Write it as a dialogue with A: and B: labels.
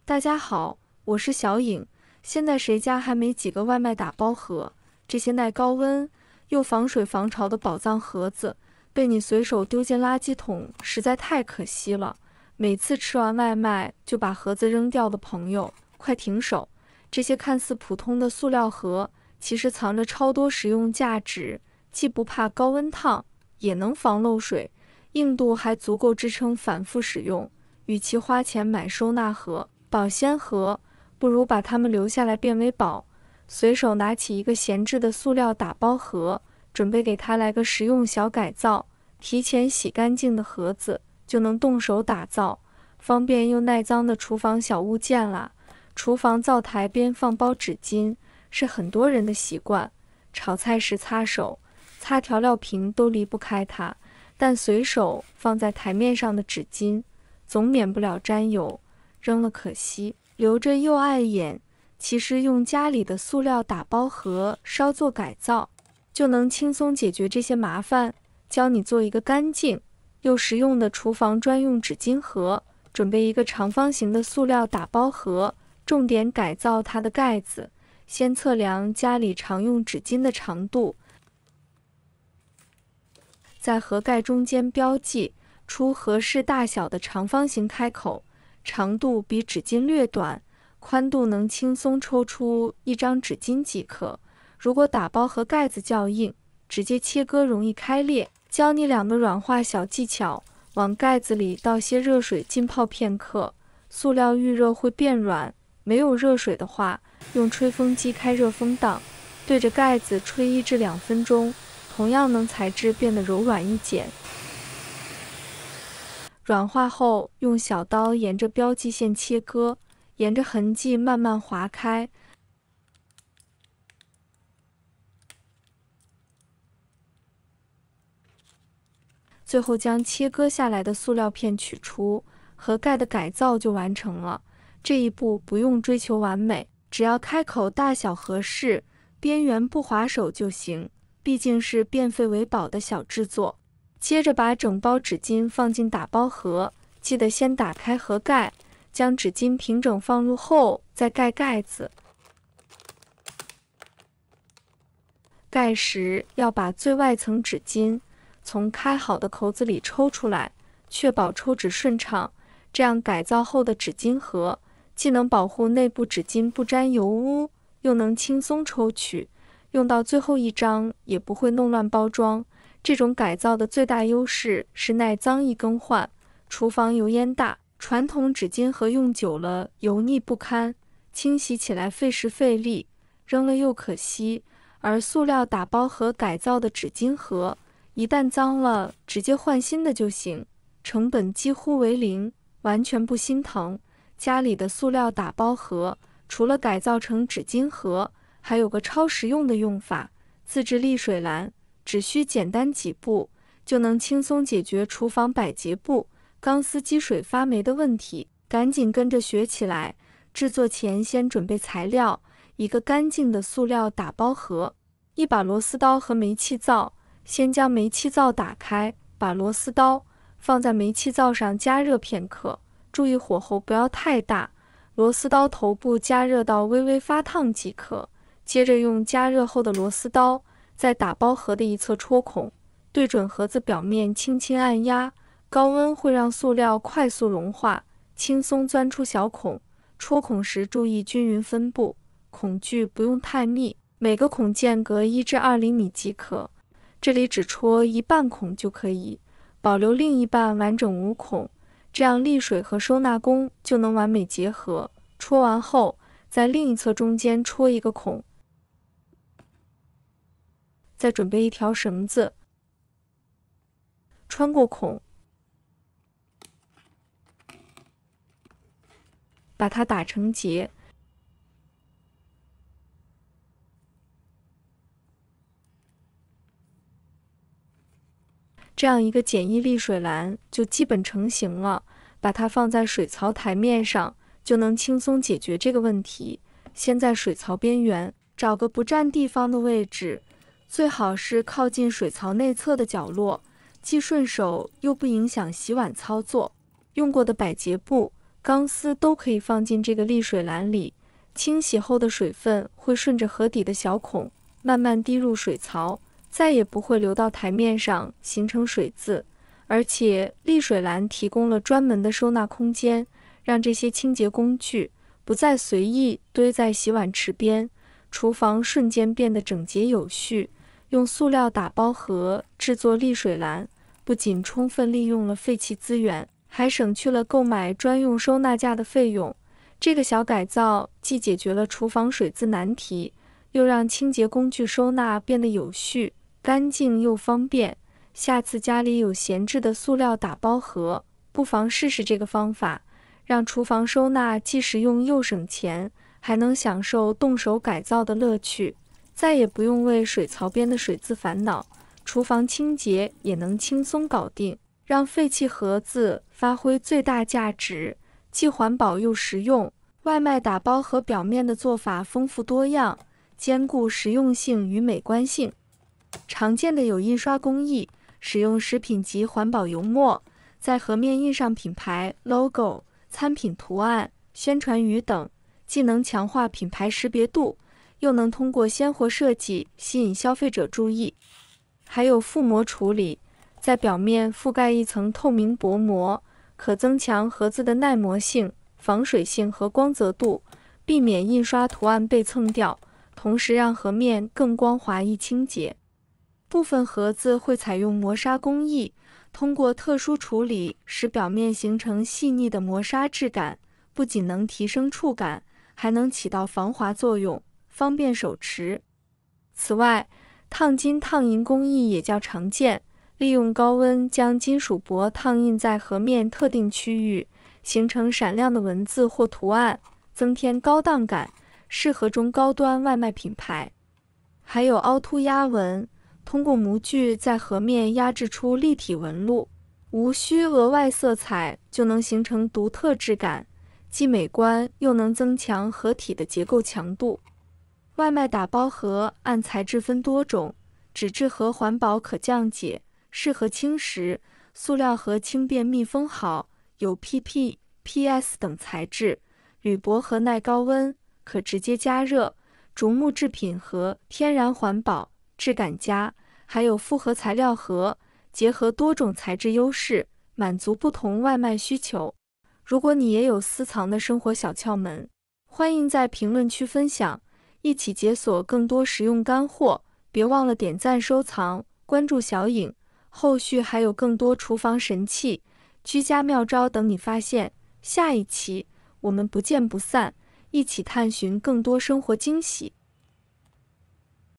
A: 大家好，我是小颖。现在谁家还没几个外卖打包盒？这些耐高温又防水防潮的宝藏盒子，被你随手丢进垃圾桶，实在太可惜了。每次吃完外卖就把盒子扔掉的朋友，快停手！这些看似普通的塑料盒，其实藏着超多实用价值，既不怕高温烫，也能防漏水，硬度还足够支撑反复使用。与其花钱买收纳盒、保鲜盒，不如把它们留下来变为宝。随手拿起一个闲置的塑料打包盒，准备给它来个实用小改造。提前洗干净的盒子，就能动手打造方便又耐脏的厨房小物件啦。厨房灶台边放包纸巾，是很多人的习惯。炒菜时擦手、擦调料瓶都离不开它，但随手放在台面上的纸巾，总免不了沾油，扔了可惜，留着又碍眼。其实用家里的塑料打包盒稍作改造，就能轻松解决这些麻烦。教你做一个干净又实用的厨房专用纸巾盒。准备一个长方形的塑料打包盒，重点改造它的盖子。先测量家里常用纸巾的长度，在盒盖中间标记出合适大小的长方形开口，长度比纸巾略短，宽度能轻松抽出一张纸巾即可。如果打包盒盖子较硬，直接切割容易开裂。教你2个软化小技巧：往盖子里倒些热水浸泡片刻，塑料遇热会变软。没有热水的话，用吹风机开热风档，对着盖子吹1至2分钟，同样能材质变得柔软一点。软化后，用小刀沿着标记线切割，沿着痕迹慢慢划开。最后将切割下来的塑料片取出，盒盖的改造就完成了。这一步不用追求完美，只要开口大小合适，边缘不划手就行。毕竟是变废为宝的小制作。接着把整包纸巾放进打包盒，记得先打开盒盖，将纸巾平整放入后再盖盖子。盖时要把最外层纸巾从开好的口子里抽出来，确保抽纸顺畅。这样改造后的纸巾盒既能保护内部纸巾不沾油污，又能轻松抽取，用到最后一张也不会弄乱包装。这种改造的最大优势是耐脏易更换。厨房油烟大，传统纸巾盒用久了油腻不堪，清洗起来费时费力，扔了又可惜。而塑料打包盒改造的纸巾盒，一旦脏了，直接换新的就行，成本几乎为0，完全不心疼。家里的塑料打包盒，除了改造成纸巾盒，还有个超实用的用法：自制沥水篮。只需简单几步，就能轻松解决厨房百洁布、钢丝积水发霉的问题。赶紧跟着学起来！制作前先准备材料：一个干净的塑料打包盒，一把螺丝刀和煤气灶。先将煤气灶打开，把螺丝刀放在煤气灶上加热片刻，注意火候不要太大，螺丝刀头部加热到微微发烫即可。接着用加热后的螺丝刀在打包盒的一侧戳孔，对准盒子表面轻轻按压，高温会让塑料快速融化，轻松钻出小孔。戳孔时注意均匀分布，孔距不用太密，每个孔间隔1至2厘米即可。这里只戳一半孔就可以，保留另一半完整无孔，这样沥水和收纳工就能完美结合。戳完后，在另一侧中间戳一个孔，再准备一条绳子，穿过孔，把它打成结。这样一个简易沥水篮就基本成型了。把它放在水槽台面上，就能轻松解决这个问题。先在水槽边缘找个不占地方的位置，最好是靠近水槽内侧的角落，既顺手又不影响洗碗操作。用过的百洁布钢丝都可以放进这个沥水篮里。清洗后的水分会顺着河底的小孔慢慢滴入水槽，再也不会流到台面上形成水渍。而且沥水篮提供了专门的收纳空间，让这些清洁工具不再随意堆在洗碗池边，厨房瞬间变得整洁有序。用塑料打包盒制作沥水篮，不仅充分利用了废弃资源，还省去了购买专用收纳架的费用。这个小改造既解决了厨房水渍难题，又让清洁工具收纳变得有序、干净又方便。下次家里有闲置的塑料打包盒，不妨试试这个方法，让厨房收纳既实用又省钱，还能享受动手改造的乐趣。再也不用为水槽边的水渍烦恼，厨房清洁也能轻松搞定，让废弃盒子发挥最大价值，既环保又实用。外卖打包盒表面的做法丰富多样，兼顾实用性与美观性。常见的有印刷工艺，使用食品级环保油墨，在盒面印上品牌 logo、餐品图案、宣传语等，既能强化品牌识别度，又能通过鲜活设计吸引消费者注意。还有覆膜处理，在表面覆盖一层透明薄膜，可增强盒子的耐磨性、防水性和光泽度，避免印刷图案被蹭掉，同时让盒面更光滑易清洁。部分盒子会采用磨砂工艺，通过特殊处理使表面形成细腻的磨砂质感，不仅能提升触感，还能起到防滑作用，方便手持。此外，烫金烫银工艺也较常见，利用高温将金属箔烫印在盒面特定区域，形成闪亮的文字或图案，增添高档感，适合中高端外卖品牌。还有凹凸压纹，通过模具在盒面压制出立体纹路，无需额外色彩就能形成独特质感，既美观又能增强盒体的结构强度。外卖打包盒按材质分多种，纸质盒环保可降解，适合轻食；塑料盒轻便密封好，有 PP、PS 等材质；铝箔盒耐高温，可直接加热；竹木制品盒天然环保，质感佳；还有复合材料盒，结合多种材质优势，满足不同外卖需求。如果你也有私藏的生活小窍门，欢迎在评论区分享，一起解锁更多实用干货。别忘了点赞、收藏、关注小影，后续还有更多厨房神器、居家妙招等你发现。下一期我们不见不散，一起探寻更多生活惊喜。